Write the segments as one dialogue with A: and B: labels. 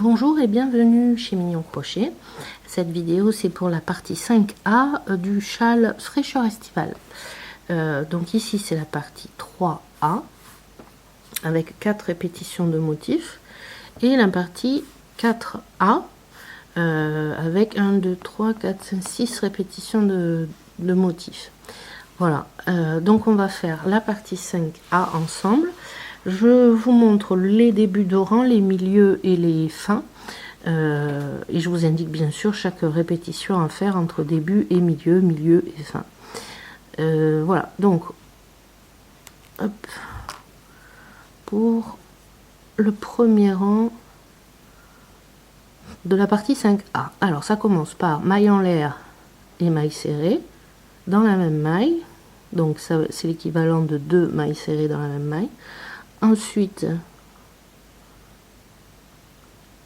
A: Bonjour et bienvenue chez Mignon Crochet. Cette vidéo c'est pour la partie 5A du châle fraîcheur estivale. Donc ici c'est la partie 3A avec 4 répétitions de motifs et la partie 4A avec 1, 2, 3, 4, 5, 6 répétitions de motifs. Voilà, donc on va faire la partie 5A ensemble. Je vous montre les débuts de rang, les milieux et les fins. Et je vous indique bien sûr chaque répétition à faire entre début et milieu, milieu et fin. Voilà, donc hop, pour le premier rang de la partie 5A. Alors ça commence par maille en l'air et maille serrée dans la même maille. Donc ça c'est l'équivalent de 2 mailles serrées dans la même maille. Ensuite,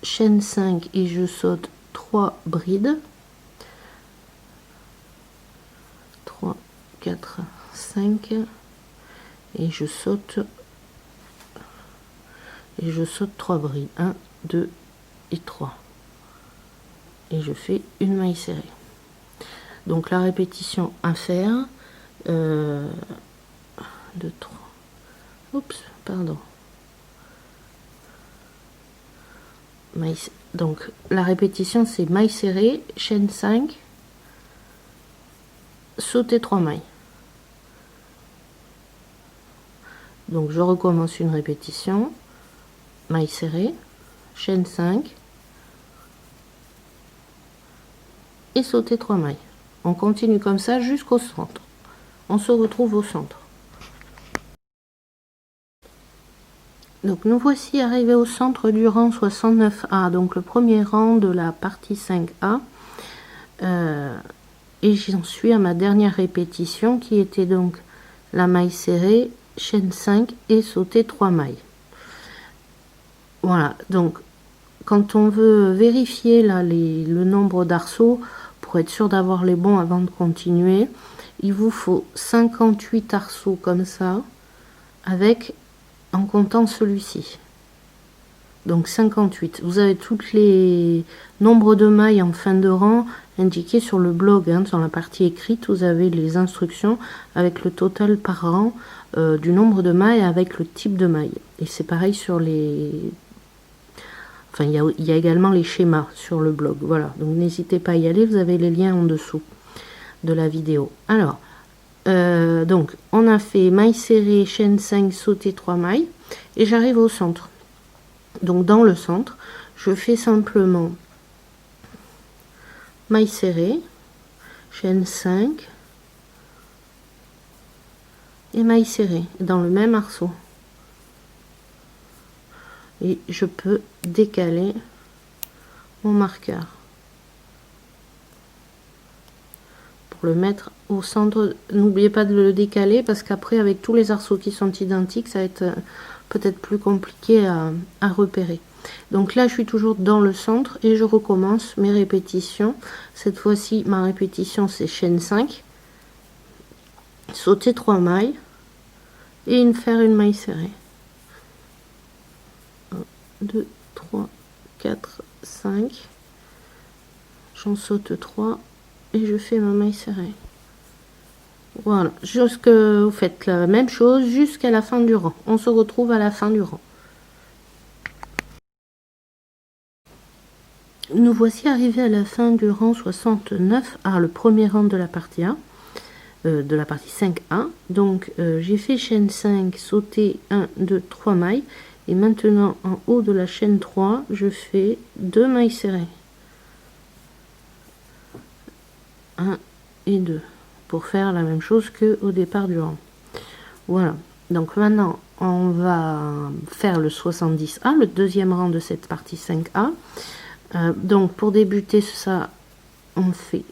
A: chaîne 5 et je saute 3 brides. 3, 4, 5 et je saute 3 brides. 1, 2 et 3. Et je fais une maille serrée. Donc la répétition à faire 2, 3. Oups, pardon. Donc la répétition c'est maille serrée, chaîne 5, sauter 3 mailles. Donc je recommence une répétition, maille serrée, chaîne 5 et sauter 3 mailles. On continue comme ça jusqu'au centre. On se retrouve au centre. Donc nous voici arrivés au centre du rang 69A, donc le premier rang de la partie 5A. Et j'en suis à ma dernière répétition qui était donc la maille serrée, chaîne 5 et sauter 3 mailles. Voilà, donc quand on veut vérifier là le nombre d'arceaux pour être sûr d'avoir les bons avant de continuer, il vous faut 58 arceaux comme ça avec en comptant celui-ci. Donc 58. Vous avez toutes les nombres de mailles en fin de rang indiqués sur le blog, hein, sur la partie écrite. Vous avez les instructions avec le total par rang du nombre de mailles avec le type de maille. Et c'est pareil sur les... Enfin, il y a également les schémas sur le blog. Voilà, donc n'hésitez pas à y aller. Vous avez les liens en dessous de la vidéo. Alors, donc on a fait maille serrée, chaîne 5, sauter 3 mailles et j'arrive au centre. Donc dans le centre je fais simplement maille serrée, chaîne 5 et maille serrée dans le même arceau et je peux décaler mon marqueur le mettre au centre. N'oubliez pas de le décaler parce qu'après avec tous les arceaux qui sont identiques ça va être peut-être plus compliqué à repérer. Donc là je suis toujours dans le centre et je recommence mes répétitions. Cette fois-ci ma répétition c'est chaîne 5, sauter 3 mailles et faire une maille serrée. 1, 2, 3, 4, 5, j'en saute 3 et je fais ma maille serrée. Voilà, vous faites la même chose jusqu'à la fin du rang. On se retrouve à la fin du rang. Nous voici arrivés à la fin du rang 69A, le premier rang de la partie A, de la partie 5A. Donc j'ai fait chaîne 5, sauter 1, 2, 3 mailles. Et maintenant en haut de la chaîne 3, je fais 2 mailles serrées. 1 et 2 pour faire la même chose que au départ du rang. Voilà, donc maintenant on va faire le 70A, le deuxième rang de cette partie 5A. Donc pour débuter ça, on fait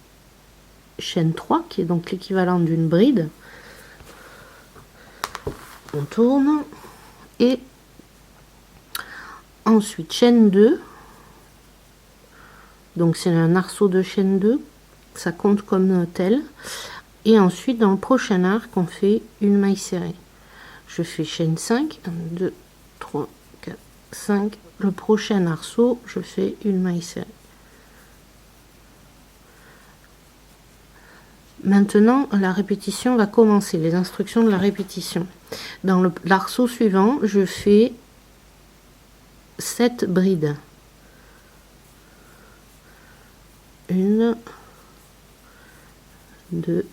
A: chaîne 3 qui est donc l'équivalent d'une bride. On tourne et ensuite chaîne 2. Donc c'est un arceau de chaîne 2, ça compte comme tel. Et ensuite dans le prochain arc on fait une maille serrée. Je fais chaîne 5, 1, 2, 3, 4, 5 le prochain arceau, je fais une maille serrée. Maintenant, la répétition va commencer, les instructions de la répétition. Dans l'arceau suivant, je fais 7 brides. 1, 2,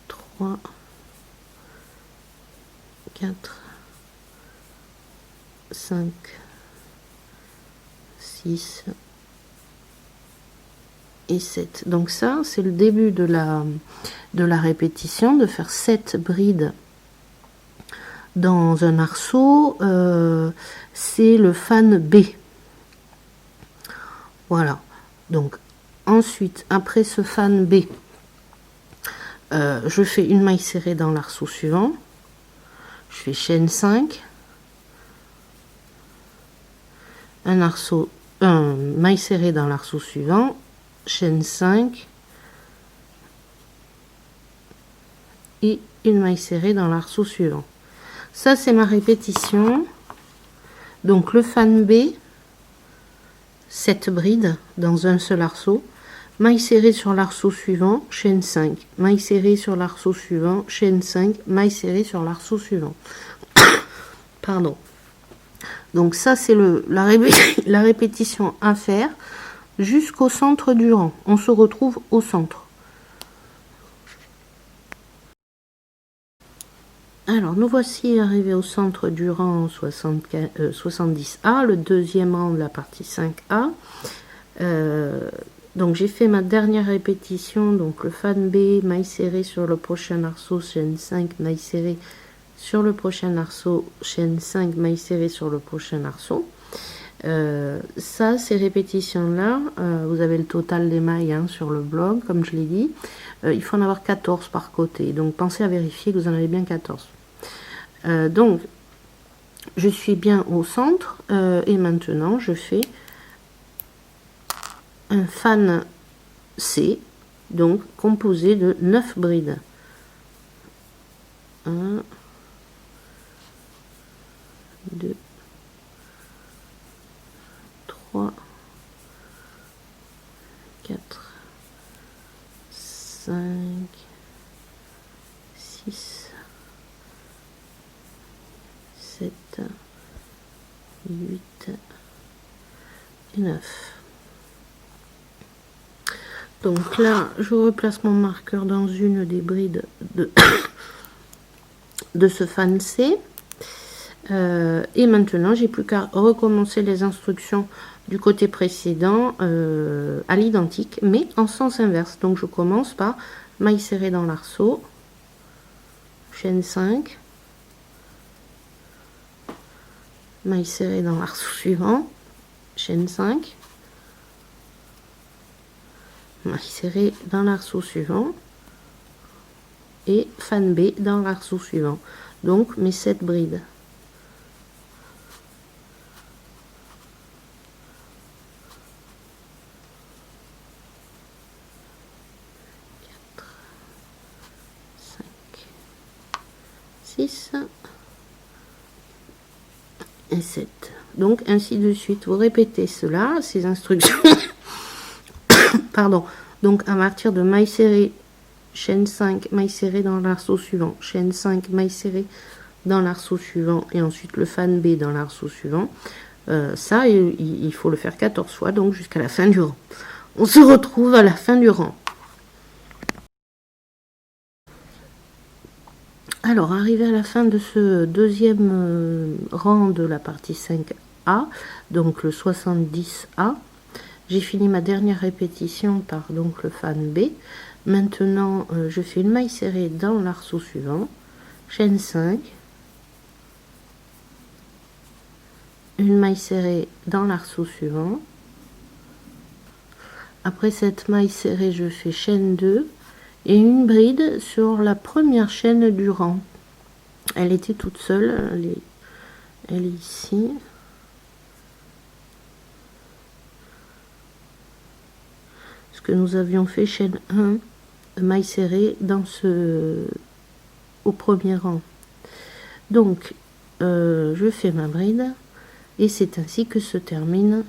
A: 3, 4, 5, 6 et 7. Donc ça, c'est le début de la répétition, de faire 7 brides dans un arceau. C'est le fan B. Voilà. Donc ensuite, après ce fan B, je fais une maille serrée dans l'arceau suivant. Je fais chaîne 5, un maille serrée dans l'arceau suivant, chaîne 5 et une maille serrée dans l'arceau suivant. Ça, c'est ma répétition. Donc le fan B, 7 brides dans un seul arceau, maille serrée sur l'arceau suivant, chaîne 5, maille serrée sur l'arceau suivant, chaîne 5, maille serrée sur l'arceau suivant. Pardon. Donc ça, c'est la répétition à faire jusqu'au centre du rang. On se retrouve au centre. Alors, nous voici arrivés au centre du rang 70A, le deuxième rang de la partie 5A. Donc, j'ai fait ma dernière répétition, donc le fan B, maille serrée sur le prochain arceau, chaîne 5, maille serrée sur le prochain arceau, chaîne 5, maille serrée sur le prochain arceau. Ça, ces répétitions-là, vous avez le total des mailles hein, sur le blog, comme je l'ai dit. Il faut en avoir 14 par côté, donc pensez à vérifier que vous en avez bien 14. Donc, je suis bien au centre et maintenant, je fais un fan C, donc composé de 9 brides. 1, 2, 3, 4, 5, 6, 7, 8 et 9. Donc là, je replace mon marqueur dans une des brides de ce fan C. Et maintenant, j'ai plus qu'à recommencer les instructions du côté précédent à l'identique, mais en sens inverse. Donc je commence par maille serrée dans l'arceau, chaîne 5, maille serrée dans l'arceau suivant, chaîne 5, maille serrée dans l'arceau suivant et fan B dans l'arceau suivant. Donc mes 7 brides. Et 7. Donc ainsi de suite, vous répétez cela, ces instructions. Pardon. Donc à partir de maille serrée, chaîne 5, maille serrée dans l'arceau suivant, chaîne 5, maille serrée dans l'arceau suivant et ensuite le fan B dans l'arceau suivant. Ça, il faut le faire 14 fois, donc jusqu'à la fin du rang. On se retrouve à la fin du rang. Alors, arrivé à la fin de ce deuxième rang de la partie 5A, donc le 70A, j'ai fini ma dernière répétition par donc le fan B. Maintenant, je fais une maille serrée dans l'arceau suivant, chaîne 5, une maille serrée dans l'arceau suivant. Après cette maille serrée, je fais chaîne 2 et une bride sur la première chaîne du rang. Elle était toute seule, elle est ici. Ce que nous avions fait chaîne 1, maille serrée dans au premier rang. Donc je fais ma bride et c'est ainsi que se termine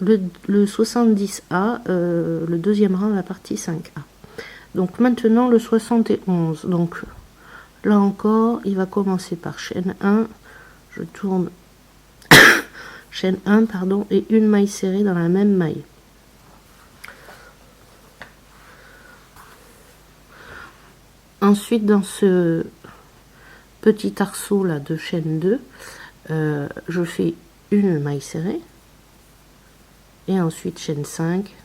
A: le 70A, le deuxième rang de la partie 5A. Donc maintenant le 71. Donc là encore, il va commencer par chaîne 1, je tourne chaîne 1 pardon, et une maille serrée dans la même maille. Ensuite, dans ce petit arceau là de chaîne 2, je fais une maille serrée et ensuite chaîne 5,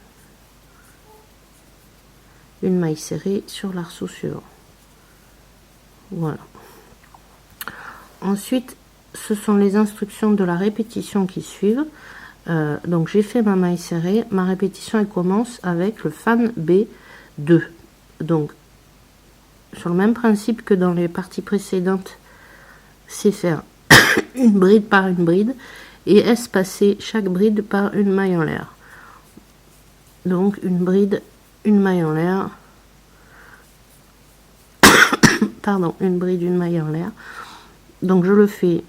A: une maille serrée sur l'arceau suivant. Voilà. Ensuite, ce sont les instructions de la répétition qui suivent. Donc j'ai fait ma maille serrée, ma répétition elle commence avec le fan B2. Donc sur le même principe que dans les parties précédentes, c'est faire une bride par une bride et espacer chaque bride par une maille en l'air. Donc une bride, une maille en l'air, pardon, une bride, une maille en l'air. Donc je le fais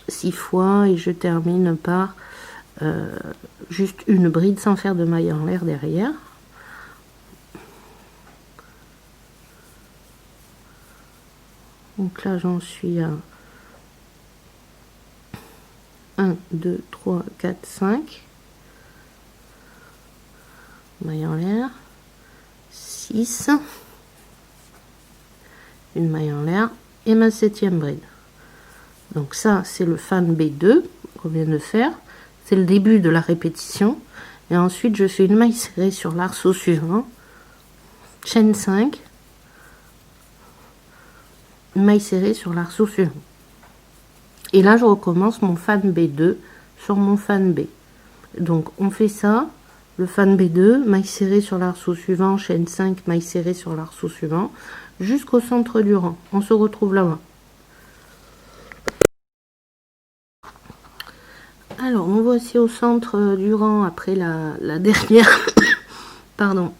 A: 6 fois et je termine par juste une bride sans faire de maille en l'air derrière. Donc là j'en suis à 1, 2, 3, 4, 5 maille en l'air, 6, une maille en l'air et ma 7e bride. Donc ça c'est le fan B2 qu'on vient de faire, c'est le début de la répétition et ensuite je fais une maille serrée sur l'arceau suivant, chaîne 5, une maille serrée sur l'arceau suivant. Et là je recommence mon fan B2 sur mon fan B. Donc on fait ça, le fan B2, maille serrée sur l'arceau suivant, chaîne 5, maille serrée sur l'arceau suivant, jusqu'au centre du rang. On se retrouve là-bas. Alors nous voici au centre du rang après la dernière pardon,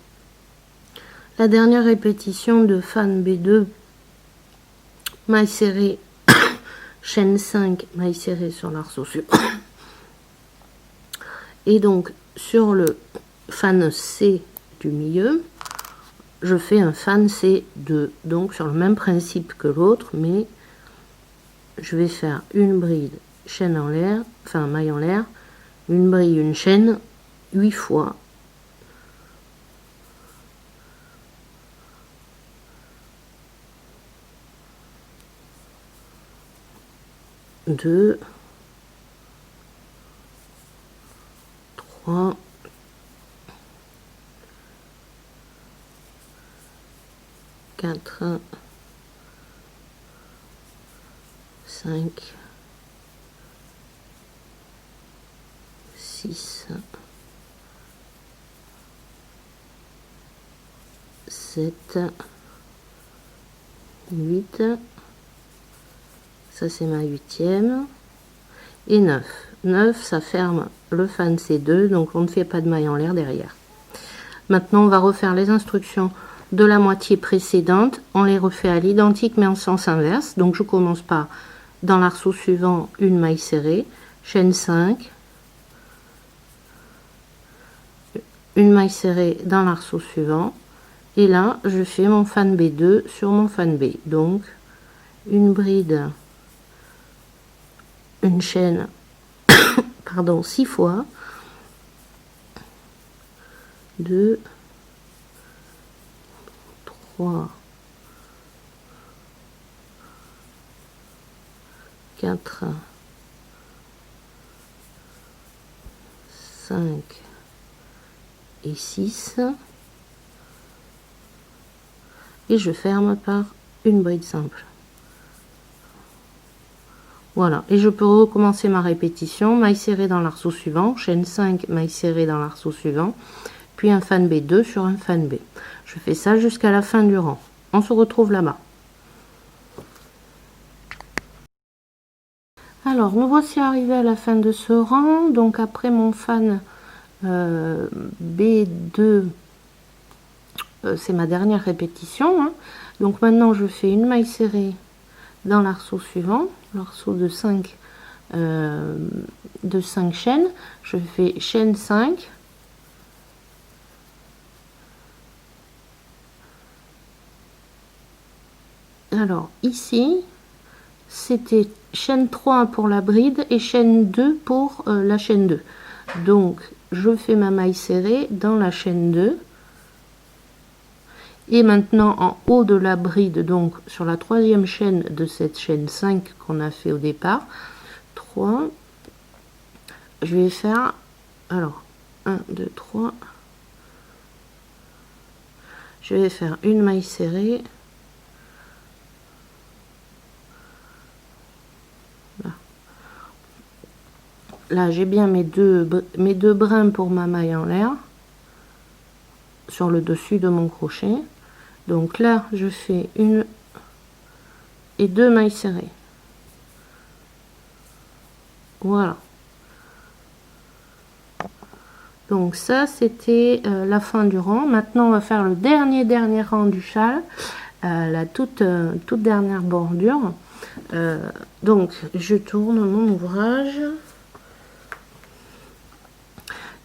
A: la dernière répétition de fan B2, maille serrée, chaîne 5, maille serrée sur l'arceau suivant. Et donc sur le fan C du milieu, je fais un fan C2, donc sur le même principe que l'autre, mais je vais faire une bride, chaîne en l'air, enfin maille en l'air, une bride, une chaîne, 8 fois. Deux, 3, 4, 5, 6, 7, 8, ça c'est ma 8e, et 9. 9, ça ferme le fan C2, donc on ne fait pas de maille en l'air derrière. Maintenant, on va refaire les instructions de la moitié précédente. On les refait à l'identique, mais en sens inverse. Donc, je commence par, dans l'arceau suivant, une maille serrée, chaîne 5, une maille serrée dans l'arceau suivant. Et là, je fais mon fan B2 sur mon fan B. Donc, une bride, une chaîne, pardon, 6 fois, 2, 3, 4, 5 et 6, et je ferme par une bride simple. Voilà, et je peux recommencer ma répétition, maille serrée dans l'arceau suivant, chaîne 5, maille serrée dans l'arceau suivant, puis un fan B2 sur un fan B. Je fais ça jusqu'à la fin du rang. On se retrouve là-bas. Alors, nous voici arrivés à la fin de ce rang. Donc, après mon fan B2, c'est ma dernière répétition, hein. Donc, maintenant, je fais une maille serrée dans l'arceau suivant, l'arceau de 5 chaînes, je fais chaîne 5, alors ici c'était chaîne 3 pour la bride et chaîne 2 pour la chaîne 2, donc je fais ma maille serrée dans la chaîne 2 et maintenant en haut de la bride, donc sur la troisième chaîne de cette chaîne 5 qu'on a fait au départ, 3, je vais faire, alors 1 2 3, je vais faire une maille serrée, là j'ai bien mes deux brins pour ma maille en l'air sur le dessus de mon crochet, donc là je fais une et 2 mailles serrées, voilà. Donc ça c'était la fin du rang. Maintenant on va faire le dernier rang du châle, la toute dernière bordure. Donc je tourne mon ouvrage,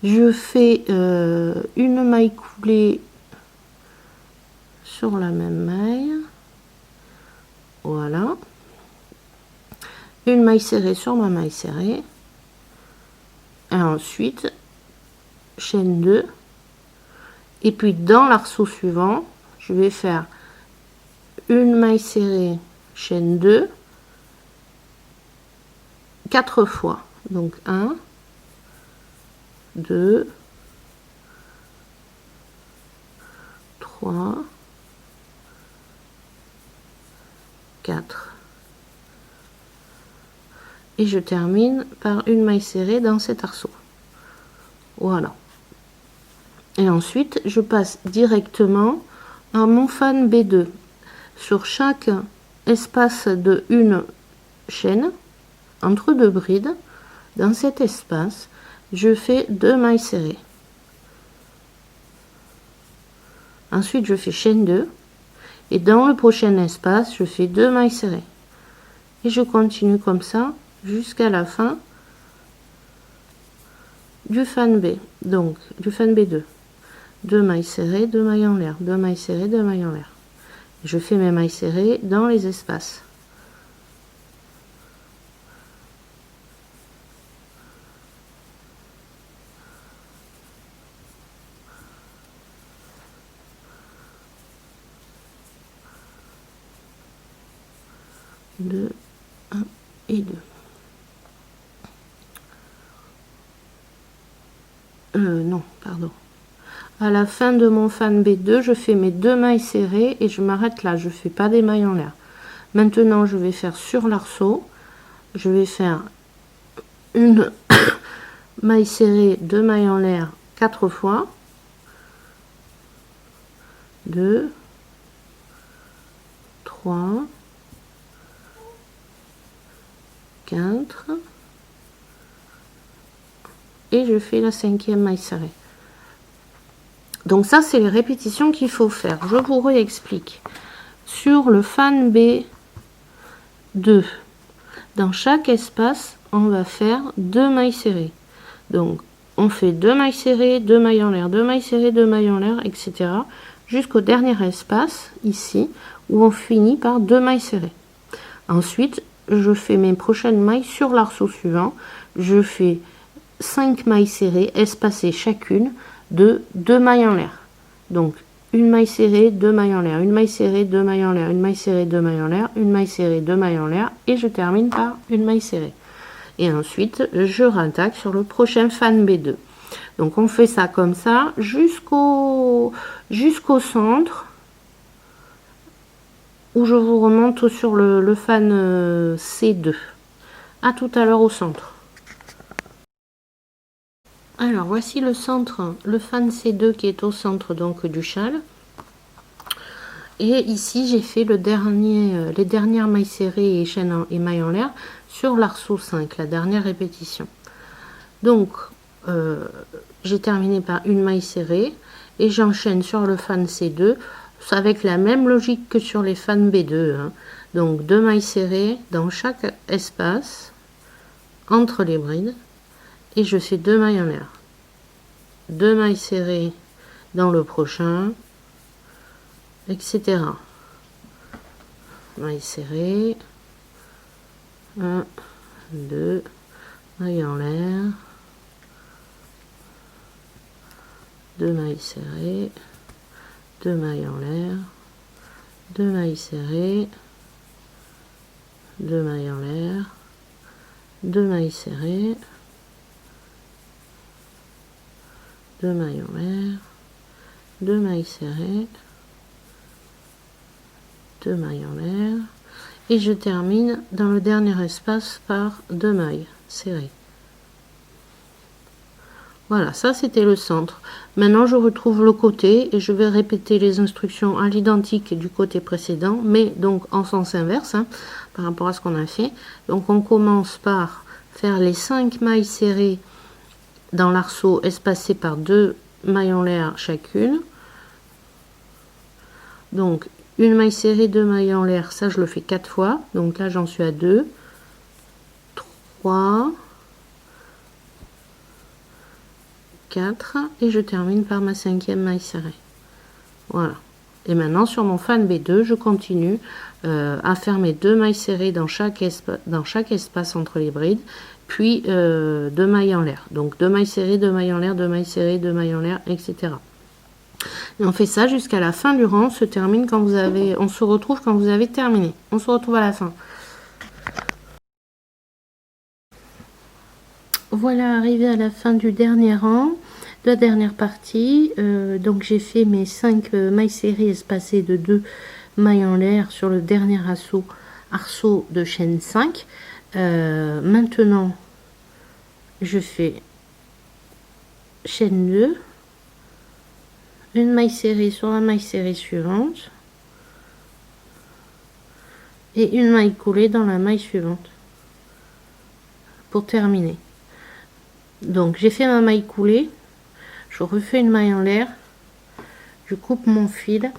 A: je fais une maille coulée sur la même maille, voilà, une maille serrée sur ma maille serrée, et ensuite chaîne 2, et puis dans l'arceau suivant je vais faire une maille serrée, chaîne 2, 4 fois, donc 1 2 3 4 et je termine par une maille serrée dans cet arceau, voilà. Et ensuite je passe directement à mon fan B2. Sur chaque espace de une chaîne entre deux brides, dans cet espace je fais 2 mailles serrées, ensuite je fais chaîne 2 et dans le prochain espace je fais 2 mailles serrées et je continue comme ça jusqu'à la fin du fan B, donc du fan B2. 2 mailles serrées, 2 mailles en l'air, 2 mailles serrées, 2 mailles en l'air. Je fais mes mailles serrées dans les espaces. Deux, 1 et 2. Non, pardon. À la fin de mon fan B2, je fais mes 2 mailles serrées et je m'arrête là, je fais pas des mailles en l'air. Maintenant, je vais faire sur l'arceau, je vais faire une maille serrée, 2 mailles en l'air 4 fois, 2 3 4 et je fais la 5e maille serrée. Donc ça c'est les répétitions qu'il faut faire. Je vous réexplique. Sur le fan B2, dans chaque espace on va faire 2 mailles serrées. Donc on fait 2 mailles serrées, 2 mailles en l'air, 2 mailles serrées, 2 mailles en l'air, etc. jusqu'au dernier espace ici où on finit par 2 mailles serrées. Ensuite je fais mes prochaines mailles sur l'arceau suivant. Je fais 5 mailles serrées espacées chacune de 2 mailles en l'air. Donc une maille serrée, 2 mailles en l'air, une maille serrée, 2 mailles en l'air, une maille serrée, 2 mailles en l'air, une maille serrée, 2 mailles en l'air et je termine par une maille serrée. Et ensuite je rattaque sur le prochain fan B2. Donc on fait ça comme ça jusqu'au centre où je vous remonte sur le fan C2. À tout à l'heure au centre. Alors voici le centre, le fan C2 qui est au centre donc du châle. Et ici j'ai fait les dernières mailles serrées et mailles en l'air sur l'arceau 5, la dernière répétition. Donc j'ai terminé par une maille serrée et j'enchaîne sur le fan C2 avec la même logique que sur les fans B2, hein. Donc 2 mailles serrées dans chaque espace entre les brides et je fais 2 mailles en l'air. 2 mailles serrées dans le prochain, etc. Mailles serrées, 1, 2, mailles en l'air, 2 mailles serrées, 2 mailles en l'air, 2 mailles serrées, 2 mailles en l'air, 2 mailles serrées, 2 mailles en l'air, 2 mailles serrées, 2 mailles en l'air, et je termine dans le dernier espace par 2 mailles serrées. Voilà, ça c'était le centre. Maintenant je retrouve le côté et je vais répéter les instructions à l'identique du côté précédent, mais donc en sens inverse, hein, par rapport à ce qu'on a fait. Donc on commence par faire les 5 mailles serrées dans l'arceau espacées par 2 mailles en l'air chacune. Donc une maille serrée, 2 mailles en l'air, ça je le fais 4 fois. Donc là j'en suis à 2, 3, 4 et je termine par ma 5e maille serrée. Voilà. Et maintenant sur mon fan B2, je continue à faire mes 2 mailles serrées dans chaque espace entre les brides, puis 2 mailles en l'air. Donc 2 mailles serrées, 2 mailles en l'air, 2 mailles serrées, 2 mailles en l'air, etc. Et on fait ça jusqu'à la fin du rang. On se termine quand vous avez, on se retrouve quand vous avez terminé. On se retrouve à la fin. Voilà, arrivé à la fin du dernier rang, de la dernière partie. Donc j'ai fait mes 5 mailles serrées espacées de 2 mailles en l'air sur le dernier arceau de chaîne 5. Maintenant, je fais chaîne 2, une maille serrée sur la maille serrée suivante et une maille coulée dans la maille suivante pour terminer. Donc j'ai fait ma maille coulée, je refais une maille en l'air, je coupe mon fil,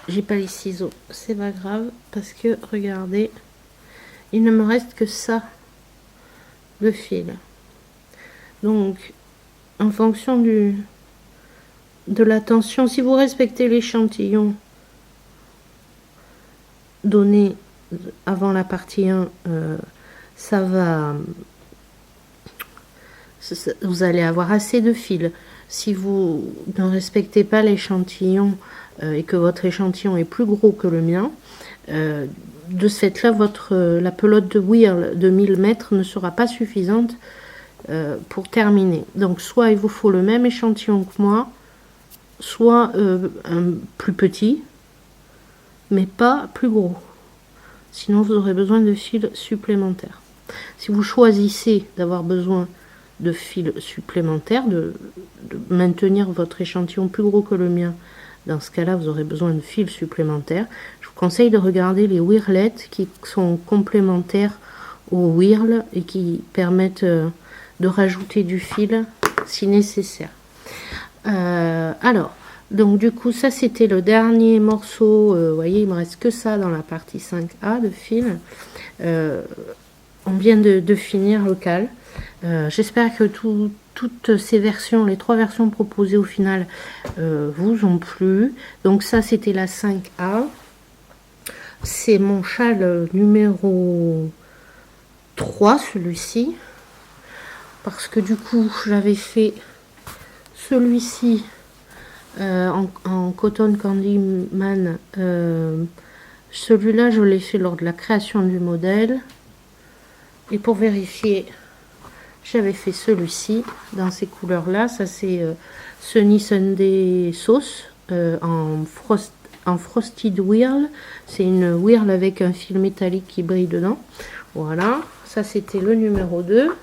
A: j'ai pas les ciseaux, c'est pas grave parce que regardez, il ne me reste que ça de fil. Donc en fonction de la tension, si vous respectez l'échantillon donné avant la partie 1, ça va, vous allez avoir assez de fil. Si vous ne respectez pas l'échantillon et que votre échantillon est plus gros que le mien, de ce fait là la pelote de whirl de 1000 mètres ne sera pas suffisante pour terminer. Donc soit il vous faut le même échantillon que moi, soit un plus petit, mais pas plus gros. Sinon, vous aurez besoin de fils supplémentaires. Si vous choisissez d'avoir besoin de fils supplémentaires, de maintenir votre échantillon plus gros que le mien, dans ce cas-là, vous aurez besoin de fils supplémentaires. Je vous conseille de regarder les whirlettes qui sont complémentaires au whirl et qui permettent de rajouter du fil si nécessaire. Alors, donc du coup, ça c'était le dernier morceau. Vous voyez, il me reste que ça dans la partie 5A de fil. On vient de finir le cal. J'espère que toutes ces versions, les 3 versions proposées au final, vous ont plu. Donc ça c'était la 5A. C'est mon châle numéro 3, celui-ci. Parce que du coup, j'avais fait celui-ci en Cotton Candy Man. Celui-là, je l'ai fait lors de la création du modèle. Et pour vérifier, j'avais fait celui-ci dans ces couleurs-là. Ça, c'est Sunny Sunday Sauce en Frosted Whirl. C'est une whirl avec un fil métallique qui brille dedans. Voilà, ça c'était le numéro 2.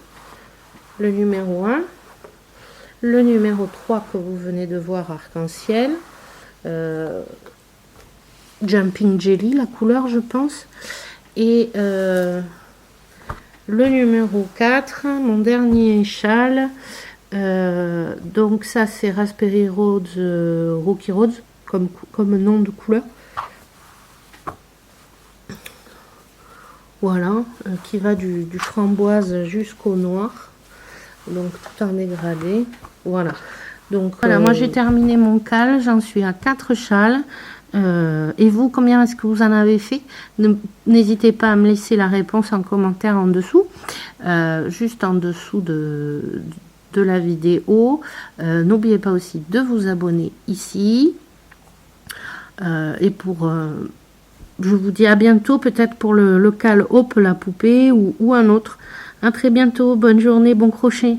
A: Le numéro 1. Le numéro 3 que vous venez de voir, arc-en-ciel. Jumping Jelly, la couleur, je pense. Et Le numéro 4, mon dernier châle. Donc ça c'est Raspberry Rose, Rocky Rose comme nom de couleur. Voilà, qui va du framboise jusqu'au noir. Donc tout en dégradé. Voilà. Donc voilà, moi j'ai terminé mon cal, j'en suis à 4 châles. Et vous, combien est-ce que vous en avez fait? N'hésitez pas à me laisser la réponse en commentaire en dessous, juste en dessous de la vidéo. N'oubliez pas aussi de vous abonner ici. Et je vous dis à bientôt, peut-être pour le cal Hop la poupée ou un autre. À très bientôt, bonne journée, bon crochet.